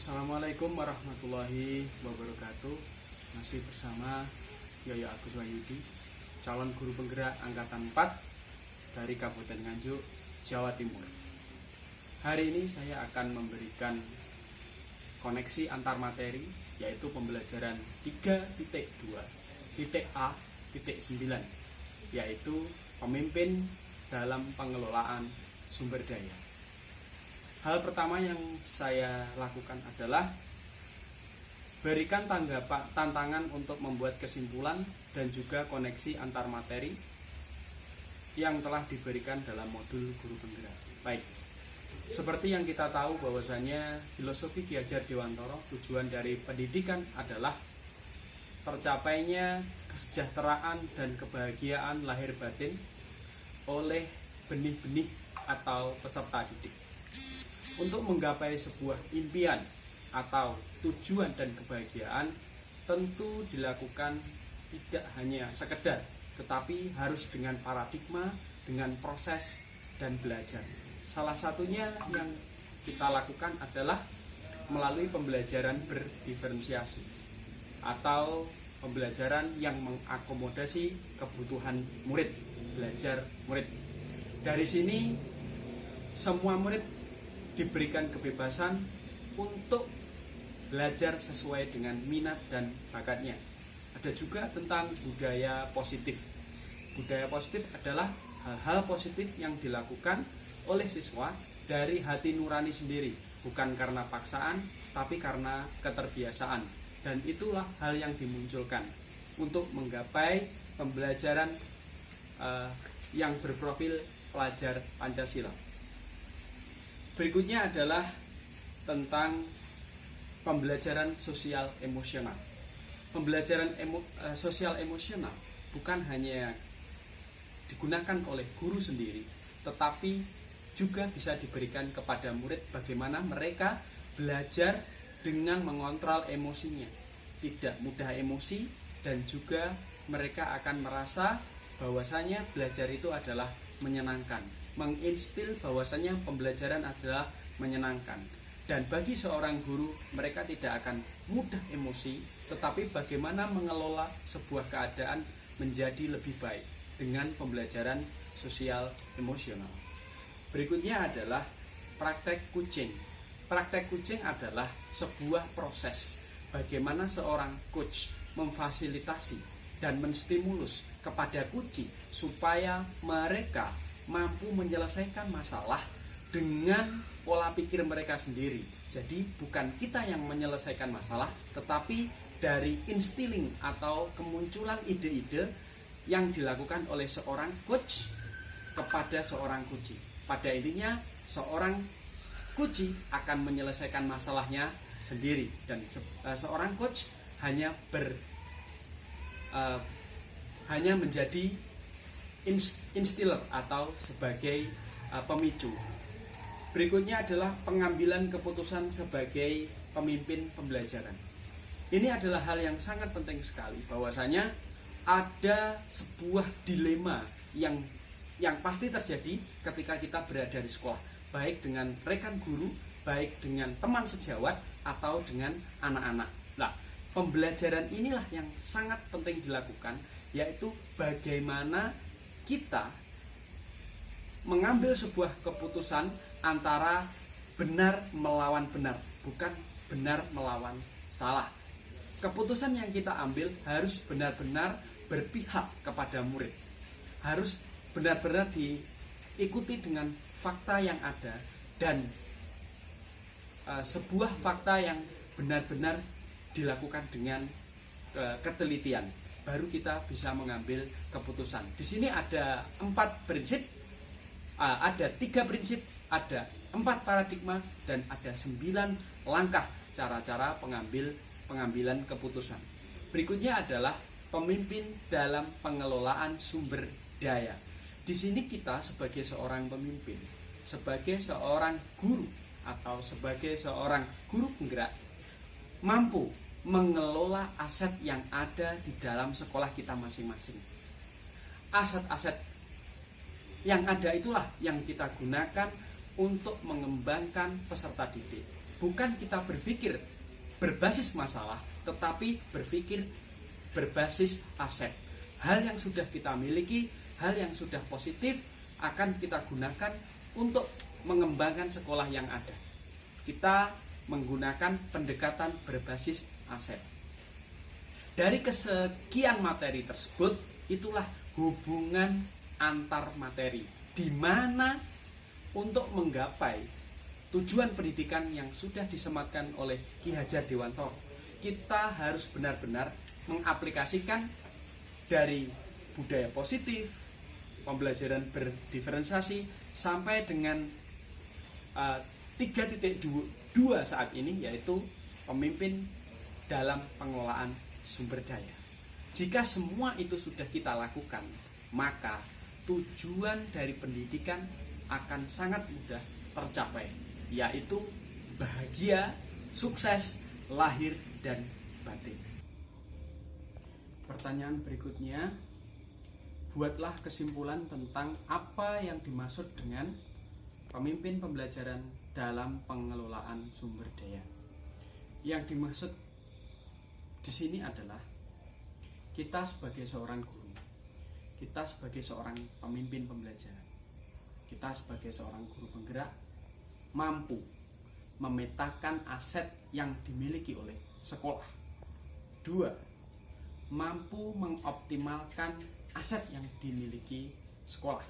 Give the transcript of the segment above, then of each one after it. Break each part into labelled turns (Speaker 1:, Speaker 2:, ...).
Speaker 1: Assalamualaikum warahmatullahi wabarakatuh. Masih bersama Yoyo Agus Wahyudi, calon guru penggerak angkatan 4 dari Kabupaten Nganjuk, Jawa Timur. Hari ini saya akan memberikan koneksi antar materi, yaitu pembelajaran 3.2.A.9, yaitu pemimpin dalam pengelolaan sumber daya. Hal pertama yang saya lakukan adalah berikan tantangan untuk membuat kesimpulan dan juga koneksi antar materi yang telah diberikan dalam modul guru penggerak. Baik, seperti yang kita tahu bahwasanya filosofi Ki Hajar Dewantara, tujuan dari pendidikan adalah tercapainya kesejahteraan dan kebahagiaan lahir batin oleh benih-benih atau peserta didik. Untuk menggapai sebuah impian atau tujuan dan kebahagiaan tentu dilakukan tidak hanya sekedar, tetapi harus dengan paradigma, dengan proses dan belajar. Salah satunya yang kita lakukan adalah melalui pembelajaran berdiferensiasi atau pembelajaran yang mengakomodasi kebutuhan murid, belajar murid. Dari sini semua murid diberikan kebebasan untuk belajar sesuai dengan minat dan bakatnya. Ada juga tentang budaya positif. Budaya positif adalah hal-hal positif yang dilakukan oleh siswa dari hati nurani sendiri, bukan karena paksaan, tapi karena keterbiasaan. Dan itulah hal yang dimunculkan untuk menggapai pembelajaran yang berprofil pelajar Pancasila. Berikutnya adalah tentang pembelajaran sosial emosional. Pembelajaran sosial emosional bukan hanya digunakan oleh guru sendiri, tetapi juga bisa diberikan kepada murid bagaimana mereka belajar dengan mengontrol emosinya, tidak mudah emosi, dan juga mereka akan merasa bahwasanya belajar itu adalah menyenangkan, menginstil bahwasanya pembelajaran adalah menyenangkan. Dan bagi seorang guru, mereka tidak akan mudah emosi, tetapi bagaimana mengelola sebuah keadaan menjadi lebih baik dengan pembelajaran sosial emosional. Berikutnya adalah praktek kucing. Praktek kucing adalah sebuah proses bagaimana seorang coach memfasilitasi dan menstimulus kepada kucing supaya mereka mampu menyelesaikan masalah dengan pola pikir mereka sendiri. Jadi bukan kita yang menyelesaikan masalah, tetapi dari instilling atau kemunculan ide-ide yang dilakukan oleh seorang coach kepada seorang kucing. Pada intinya seorang kucing akan menyelesaikan masalahnya sendiri, dan seorang coach hanya menjadi instiller atau sebagai pemicu. Berikutnya adalah pengambilan keputusan sebagai pemimpin pembelajaran. Ini adalah hal yang sangat penting sekali, bahwasanya ada sebuah dilema yang pasti terjadi ketika kita berada di sekolah, baik dengan rekan guru, baik dengan teman sejawat, atau dengan anak-anak. Nah, pembelajaran inilah yang sangat penting dilakukan, yaitu bagaimana kita mengambil sebuah keputusan antara benar melawan benar, bukan benar melawan salah. Keputusan yang kita ambil harus benar-benar berpihak kepada murid, harus benar-benar diikuti dengan fakta yang ada, dan sebuah fakta yang benar-benar dilakukan dengan ketelitian, baru kita bisa mengambil keputusan. Di sini ada 4 prinsip, ada 3 prinsip, ada 4 paradigma, dan ada 9 langkah cara-cara pengambilan keputusan. Berikutnya adalah pemimpin dalam pengelolaan sumber daya. Di sini kita sebagai seorang pemimpin, sebagai seorang guru atau sebagai seorang guru penggerak, mampu mengelola aset yang ada di dalam sekolah kita masing-masing. Aset-aset yang ada itulah yang kita gunakan untuk mengembangkan peserta didik, bukan kita berpikir berbasis masalah, tetapi berpikir berbasis aset. Hal yang sudah kita miliki, hal yang sudah positif akan kita gunakan untuk mengembangkan sekolah yang ada. Kita menggunakan pendekatan berbasis aset. Dari kesekian materi tersebut, itulah hubungan antar materi, di mana untuk menggapai tujuan pendidikan yang sudah disematkan oleh Ki Hajar Dewantoro, kita harus benar-benar mengaplikasikan dari budaya positif, pembelajaran berdiferensiasi, sampai dengan 3.2 saat ini, yaitu pemimpin dalam pengelolaan sumber daya. Jika semua itu sudah kita lakukan, maka tujuan dari pendidikan akan sangat mudah tercapai, yaitu bahagia, sukses, lahir dan batin. Pertanyaan berikutnya, buatlah kesimpulan tentang apa yang dimaksud dengan pemimpin pembelajaran dalam pengelolaan sumber daya. Yang dimaksud di sini adalah kita sebagai seorang guru, kita sebagai seorang pemimpin pembelajaran, kita sebagai seorang guru penggerak mampu memetakan aset yang dimiliki oleh sekolah. 2, mampu mengoptimalkan aset yang dimiliki sekolah.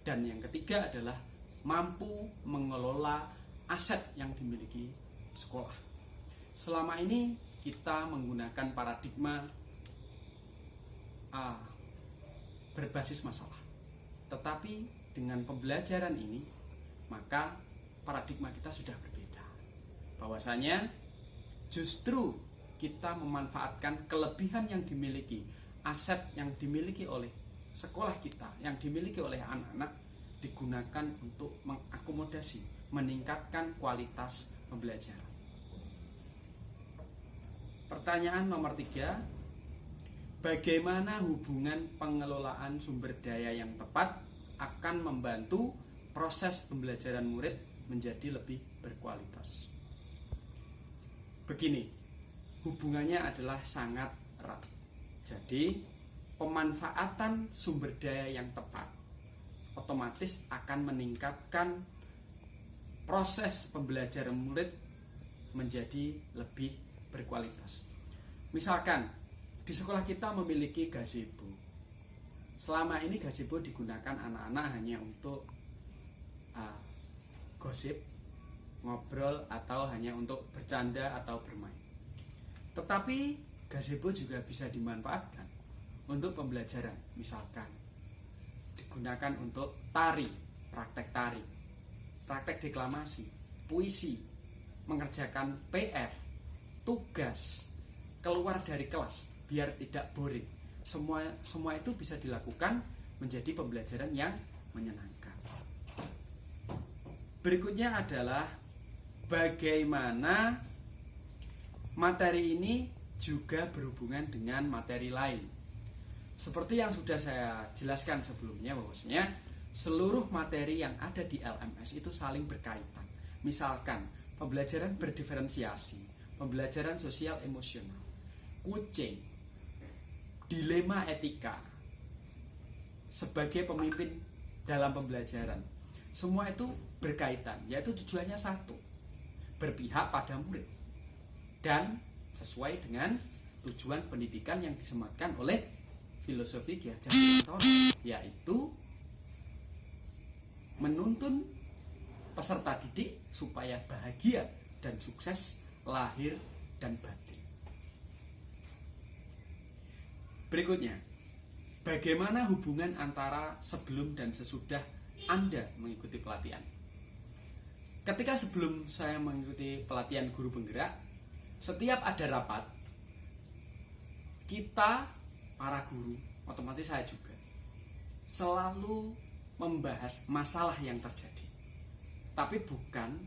Speaker 1: Dan yang ketiga adalah mampu mengelola aset yang dimiliki sekolah. Selama ini kita menggunakan paradigma berbasis masalah. Tetapi dengan pembelajaran ini, maka paradigma kita sudah berbeda. Bahwasanya justru kita memanfaatkan kelebihan yang dimiliki, aset yang dimiliki oleh sekolah kita, yang dimiliki oleh anak-anak, digunakan untuk mengakomodasi, meningkatkan kualitas pembelajaran. Pertanyaan nomor 3, bagaimana hubungan pengelolaan sumber daya yang tepat akan membantu proses pembelajaran murid menjadi lebih berkualitas? Begini, hubungannya adalah sangat erat. Jadi, pemanfaatan sumber daya yang tepat otomatis akan meningkatkan proses pembelajaran murid menjadi lebih berkualitas. Misalkan di sekolah kita memiliki gazebo. Selama ini gazebo digunakan anak-anak hanya untuk gosip, ngobrol, atau hanya untuk bercanda atau bermain. Tetapi gazebo juga bisa dimanfaatkan untuk pembelajaran. Misalkan digunakan untuk tari, praktek deklamasi, puisi, mengerjakan PR, tugas, keluar dari kelas biar tidak boring. Semua itu bisa dilakukan menjadi pembelajaran yang menyenangkan. Berikutnya adalah bagaimana materi ini juga berhubungan dengan materi lain. Seperti yang sudah saya jelaskan sebelumnya, bahwasanya seluruh materi yang ada di LMS itu saling berkaitan. Misalkan pembelajaran berdiferensiasi, pembelajaran sosial emosional, kucing, dilema etika sebagai pemimpin dalam pembelajaran. Semua itu berkaitan, yaitu tujuannya satu, berpihak pada murid dan sesuai dengan tujuan pendidikan yang disematkan oleh filosofi Ki Hajar Dewantoro, yaitu menuntun peserta didik supaya bahagia dan sukses lahir dan batin. Berikutnya, bagaimana hubungan antara sebelum dan sesudah Anda mengikuti pelatihan? Ketika sebelum saya mengikuti pelatihan guru penggerak, setiap ada rapat, kita para guru, otomatis saya juga, selalu membahas masalah yang terjadi, tapi bukan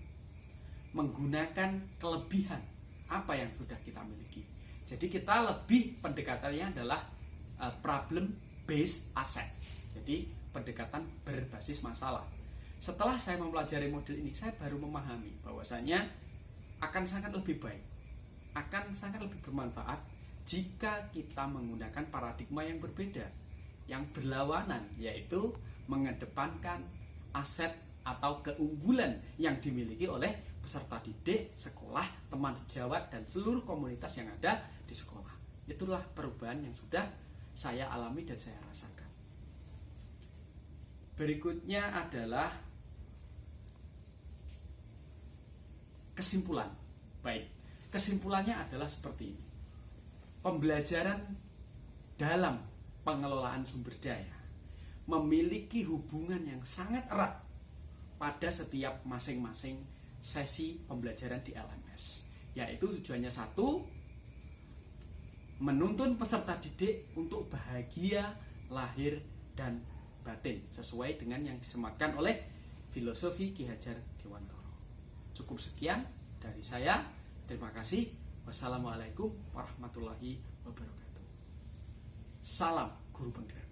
Speaker 1: menggunakan kelebihan apa yang sudah kita miliki. Jadi kita lebih pendekatannya adalah problem based asset. Jadi pendekatan berbasis masalah. Setelah saya mempelajari model ini, saya baru memahami bahwasanya akan sangat lebih baik, akan sangat lebih bermanfaat jika kita menggunakan paradigma yang berbeda, yang berlawanan, yaitu mengedepankan aset atau keunggulan yang dimiliki oleh peserta didik, sekolah, teman sejawat, dan seluruh komunitas yang ada di sekolah. Itulah perubahan yang sudah saya alami dan saya rasakan. Berikutnya adalah kesimpulan. Baik, kesimpulannya adalah seperti ini. Pembelajaran dalam pengelolaan sumber daya memiliki hubungan yang sangat erat pada setiap masing-masing sesi pembelajaran di LMS, yaitu tujuannya satu, menuntun peserta didik untuk bahagia lahir dan batin sesuai dengan yang disematkan oleh filosofi Ki Hajar Dewantara. Cukup sekian dari saya. Terima kasih. Wassalamualaikum warahmatullahi wabarakatuh. Salam guru penggerak.